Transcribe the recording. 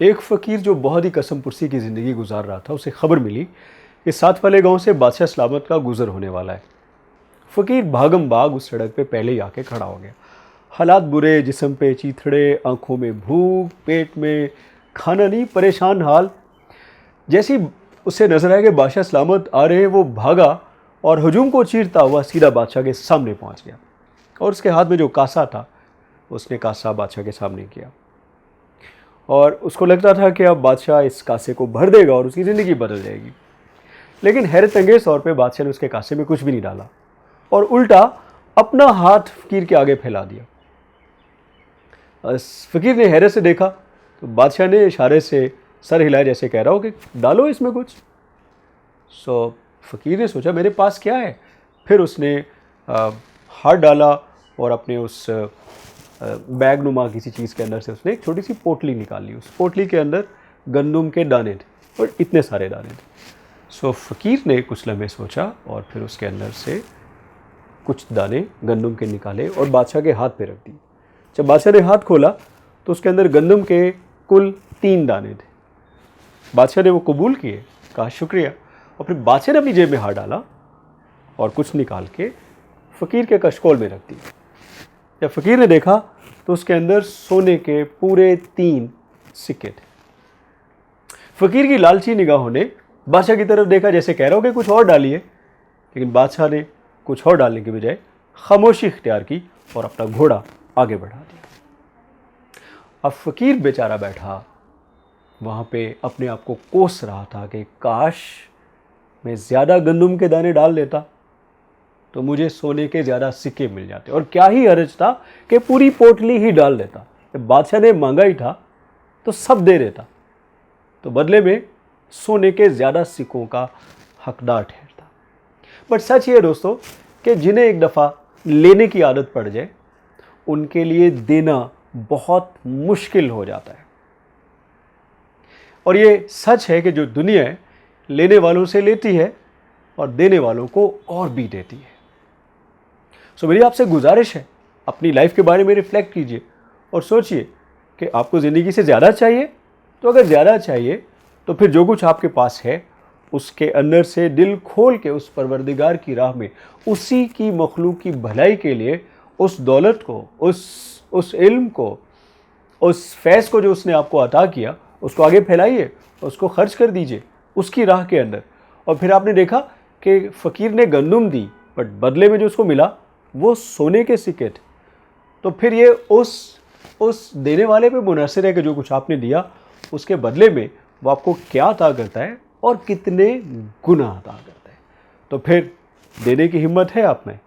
एक फ़कीर जो बहुत ही कसम पुरसी की ज़िंदगी गुजार रहा था, उसे खबर मिली कि साथ वाले गांव से बादशाह सलामत का गुज़र होने वाला है। फ़कीर भागम भाग उस सड़क पे पहले ही आके खड़ा हो गया। हालात बुरे, जिस्म पे चीथड़े, आंखों में भूख, पेट में खाना नहीं, परेशान हाल। जैसे ही उसे नजर आया कि बादशाह सलामत आ रहे हैं, वो भागा और हजूम को चीरता हुआ सीधा बादशाह के सामने पहुंच गया और उसके हाथ में जो कासा था उसने कासा बादशाह के सामने किया और उसको लगता था कि अब बादशाह इस कासे को भर देगा और उसकी ज़िंदगी बदल जाएगी। लेकिन हैरत अंगेज़ तौर पे बादशाह ने उसके कासे में कुछ भी नहीं डाला और उल्टा अपना हाथ फ़कीर के आगे फैला दिया। फ़कीर ने हैरत से देखा तो बादशाह ने इशारे से सर हिलाया जैसे कह रहा हो कि डालो इसमें कुछ। फ़कीर ने सोचा मेरे पास क्या है। फिर उसने हाथ डाला और अपने उस बैग नुमा किसी चीज़ के अंदर से उसने एक छोटी सी पोटली निकाली। उस पोटली के अंदर गंदम के दाने थे और इतने सारे दाने थे। फ़कीर ने कुछ लम्हे सोचा और फिर उसके अंदर से कुछ दाने गंदम के निकाले और बादशाह के हाथ पे रख दिए। जब बादशाह ने हाथ खोला तो उसके अंदर गंदम के कुल 3 दाने थे। बादशाह ने वो कबूल किए, कहा शुक्रिया, और फिर बादशाह ने अपनी जेब में हाथ डाला और कुछ निकाल के फ़कीर के कशकोल में रख दिया। जब फ़कीर ने देखा तो उसके अंदर सोने के पूरे 3 सिक्के थे। फ़कीर की लालची निगाहों ने बादशाह की तरफ देखा जैसे कह रहा हो कि कुछ और डालिए, लेकिन बादशाह ने कुछ और डालने के बजाय खामोशी इख्तियार की और अपना घोड़ा आगे बढ़ा दिया। अब फ़कीर बेचारा बैठा वहाँ पे अपने आप को कोस रहा था कि काश मैं ज़्यादा गंदम के दाने डाल देता तो मुझे सोने के ज़्यादा सिक्के मिल जाते, और क्या ही हर्ज था कि पूरी पोटली ही डाल देता। जब बादशाह ने मांगा ही था तो सब दे देता, तो बदले में सोने के ज़्यादा सिक्कों का हकदार ठहरता। बट सच ये दोस्तों कि जिन्हें एक दफ़ा लेने की आदत पड़ जाए उनके लिए देना बहुत मुश्किल हो जाता है। और ये सच है कि जो दुनिया है लेने वालों से लेती है और देने वालों को और भी देती है। मेरी आपसे गुजारिश है, अपनी लाइफ के बारे में रिफ्लेक्ट कीजिए और सोचिए कि आपको ज़िंदगी से ज़्यादा चाहिए। तो अगर ज़्यादा चाहिए तो फिर जो कुछ आपके पास है उसके अंदर से दिल खोल के उस परवरदिगार की राह में उसी की मखलूक की भलाई के लिए उस दौलत को, उस इल्म को, उस फैज़ को जो उसने आपको अता किया उसको आगे फैलाइए, उसको खर्च कर दीजिए उसकी राह के अंदर। और फिर आपने देखा कि फ़कीर ने गंदम दी बट बदले में जो उसको मिला वो सोने के सिक्के थे। तो फिर ये उस देने वाले पे मुनहसर है कि जो कुछ आपने दिया उसके बदले में वो आपको क्या अता करता है और कितने गुना अता करता है। तो फिर देने की हिम्मत है आप में।